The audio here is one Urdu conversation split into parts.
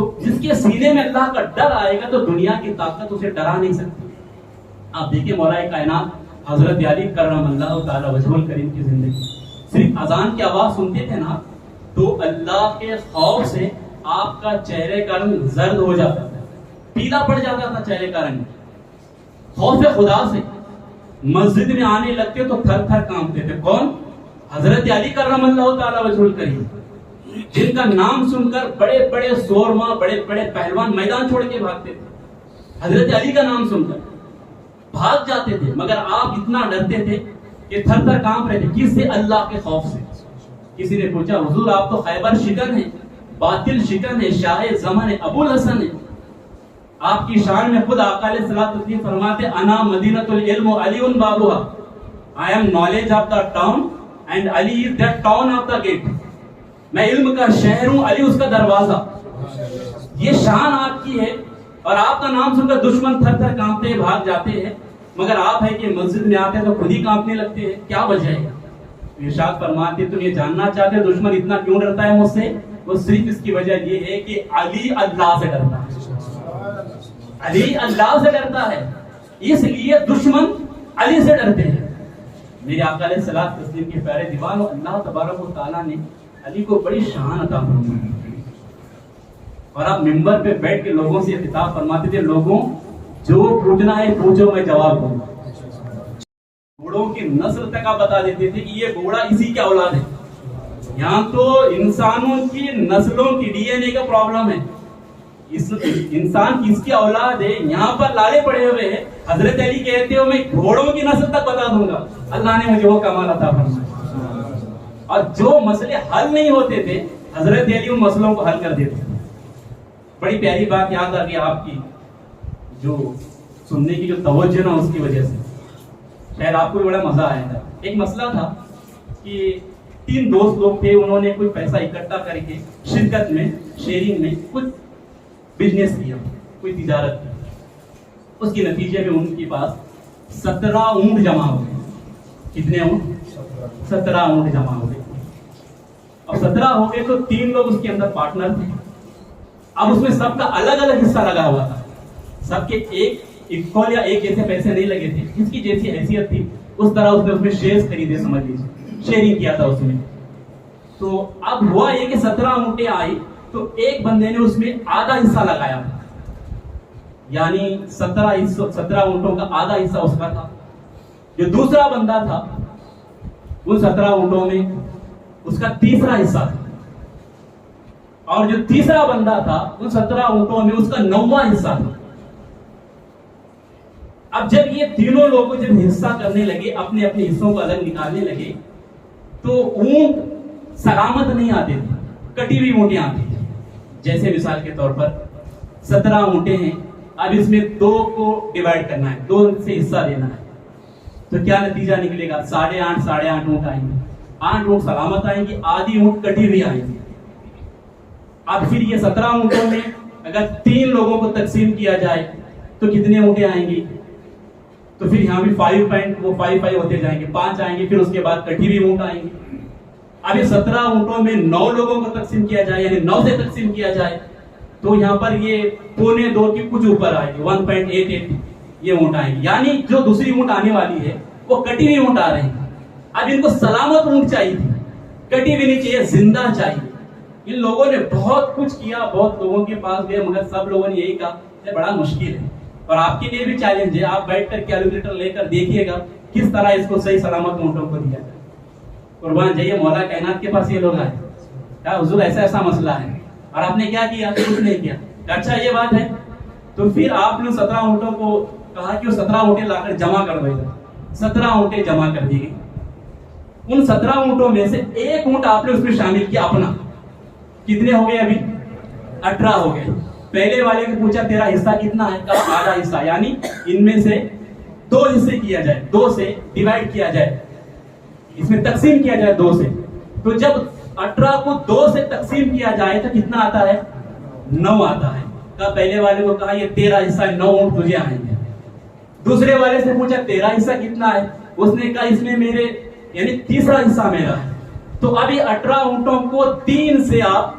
تو جس کے سینے میں اللہ کا ڈر آئے گا تو دنیا کی طاقت اسے ڈرا نہیں سکتی. آپ دیکھیں مولا کائنات حضرت علی کرم اللہ تعالی وجہ الکریم کی زندگی, صرف اذان کی آواز سنتے تھے نا تو اللہ کے خوف سے آپ کا چہرے کا رنگ زرد ہو جاتا تھا, پیلا پڑ جاتا تھا چہرے کا رنگ. خوف خدا سے مسجد میں آنے لگتے تو تھر تھر کانپتے تھے. کون؟ حضرت علی کرم اللہ تعالی وجہ الکریم, جن کا نام سن کر بڑے بڑے سورما, بڑے بڑے پہلوان میدان چھوڑ کے بھاگتے تھے. حضرت علی کا نام سن کر بھاگ جاتے تھے, مگر آپ اتنا ڈرتے تھے کہ تھر تھر کانپ رہے تھے. کس سے؟ اللہ کے خوف سے. کسی نے پوچھا حضور آپ تو خیبر شکن ہیں, باطل شکن ہے, شاہ زمن ہے, ابو الحسن ہے. آپ کی شان میں خود آقا علیہ الصلوۃ والسلام فرماتے انا مدینۃ العلم و علی بابها, I am knowledge of the town and Ali is that town of the gate. میں علم کا شہر ہوں, علی اس کا دروازہ. یہ شان آپ کی ہے اور آپ کا نام سن کر دشمن تھر تھر کانپتے ہیں, بھاگ جاتے ہیں, مگر آپ ہے کہ مسجد میں آتے ہیں تو خود ہی کانپنے لگتے ہیں. کیا وجہ ہے؟ ارشاد فرماتے تم یہ جاننا چاہتے ہیں دشمن اتنا کیوں ڈرتا ہے مجھ سے؟ وہ صرف اس کی وجہ یہ ہے کہ علی اللہ سے ڈرتا ہے. علی اللہ سے ڈرتا ہے, اس لیے دشمن علی سے ڈرتے ہیں. میرے آقا علیہ الصلوۃ والسلام کے پیارے دیوانوں, اللہ تبارک و تعالیٰ نے علی کو بڑی شان عطا فرمائی. اور آپ ممبر پہ بیٹھ کے لوگوں سے خطاب فرماتے تھے, لوگوں جو پوچھنا ہے پوچھو, میں جواب دوں گا. گھوڑوں کی نسل تک آپ بتا دیتے تھے کہ یہ گھوڑا اسی کی اولاد ہے. یہاں تو انسانوں کی نسلوں کی ڈی این اے کا پرابلم ہے. انسان کس کی اولاد ہے یہاں پر لالے پڑے ہوئے ہیں. حضرت علی کہتے ہو میں گھوڑوں کی نسل تک بتا دوں گا. اللہ نے مجھے وہ کمال عطا فرمایا. اور جو مسئلے حل نہیں ہوتے تھے حضرت علی ان مسئلوں کو حل کر دیتے تھے. بڑی پیاری بات یاد آ گئی آپ کی, جو سننے کی جو توجہ نا اس کی وجہ سے شاید آپ کو بھی بڑا مزہ آیا تھا. ایک مسئلہ تھا کہ 3 دوست لوگ تھے, انہوں نے کوئی پیسہ اکٹھا کر کے شرکت میں, شیئرنگ میں کچھ بزنس کیا, کوئی تجارت کی. اس کے نتیجے میں ان کے پاس 17 اونٹ جمع ہو گئے. کتنے اونٹ؟ 17 اونٹ جمع ہو گئے. اب 17 ہو گئے تو 3 لوگ اس کے اندر پارٹنر تھے. اب اس میں سب کا الگ الگ حصہ لگا ہوا تھا. سب کے ایک اکول یا ایک جیسے پیسے نہیں لگے تھے. جس کی جیسی حیثیت تھی اس طرح اس نے اس میں شیئرز خریدے, سمجھ لیجیے شیئرنگ کیا تھا اس میں. تو اب ہوا یہ کہ 17 اونٹیں آئی تو ایک بندے نے اس میں آدھا حصہ لگایا, یعنی 17 اونٹوں کا آدھا حصہ اس کا تھا. جو دوسرا بندہ تھا ان 17 اونٹوں میں اس کا تیسرا حصہ تھا, اور جو تیسرا بندہ تھا ان 17 اونٹوں میں اس کا 9واں حصہ تھا. اب جب یہ تینوں لوگ جب حصہ کرنے لگے, اپنے اپنے حصوں کو الگ نکالنے لگے, تو اونٹ سلامت نہیں آتے تھے, کٹی ہوئی اونٹیں آتی تھی. جیسے مثال کے طور پر 17 اونٹیں ہیں, اب اس میں 2 کو ڈیوائڈ کرنا ہے, 2 سے حصہ دینا ہے, تو کیا نتیجہ نکلے گا؟ 8.5 اونٹ آئیں گے. 8 اونٹ سلامت آئیں گی, آدھی اونٹ کٹی ہوئی آئیں گی. اب پھر یہ 17 اونٹوں میں اگر 3 لوگوں کو تقسیم کیا جائے تو کتنے اونٹیں آئیں گی؟ تو پھر یہاں بھی 5 ہوتے جائیں گے, 5 آئیں گے, پھر اس کے بعد کٹی ہوئی اونٹ آئیں گے. اب یہ 17 اونٹوں میں 9 لوگوں کو تقسیم کیا جائے, یعنی 9 سے تقسیم کیا جائے, تو یہاں پر یہ 1.25 کی کچھ اوپر آئے گی, 1.88 یہ اونٹ آئیں گی. یعنی جو دوسری اونٹ آنے والی ہے وہ کٹی ہوئی اونٹ آ رہی ہے. اب ان کو سلامت اونٹ چاہیے تھی, کٹی ہوئی نہیں چاہیے, زندہ چاہیے. ان لوگوں نے بہت کچھ کیا, بہت لوگوں کے پاس گئے, مگر سب لوگوں نے یہی کہا یہ بڑا مشکل ہے. اور آپ کے لیے بھی چیلنج ہے, آپ بیٹھ کر کیلکولیٹر لے کر دیکھیے گا کس طرح اس کو صحیح سلامت اونٹوں کو دیا جائے. قربان جائیے مولا کائنات کے پاس یہ لوگ آئے, کیا حضور ایسا مسئلہ ہے, اور آپ نے کیا کیا؟ کچھ نہیں کیا. اچھا یہ بات ہے, تو پھر آپ نے 17 اونٹوں کو کہا کہ وہ 17 اونٹیں لا کر جمع کر دو. 17 اونٹیں جمع کر دی گئی. ان 17 اونٹوں میں سے ایک اونٹ آپ نے اس میں شامل کیا اپنا. کتنے ہو گئے؟ ابھی 18 ہو گئے. پہلے والے کو پوچھا تیرا حصہ کتنا ہے؟ کہا آدھا حصہ, یعنی ان میں سے 2 حصے کیا جائے, 2 سے ڈیوائڈ کیا جائے, اس میں تقسیم کیا جائے 2 سے. تو جب 18 کو 2 سے تقسیم کیا جائے تو کتنا آتا ہے؟ 9 آتا ہے. کہا پہلے والے کو کہا یہ تیرا حصہ ہے, 9 اونٹ تجھے آئیں گے. دوسرے والے سے پوچھا تیرا حصہ کتنا ہے؟ اس نے کہا اس میں میرے یعنی تیسرا حصہ میرا ہے. تو ابھی 18 اونٹوں کو 3 سے آپ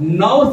9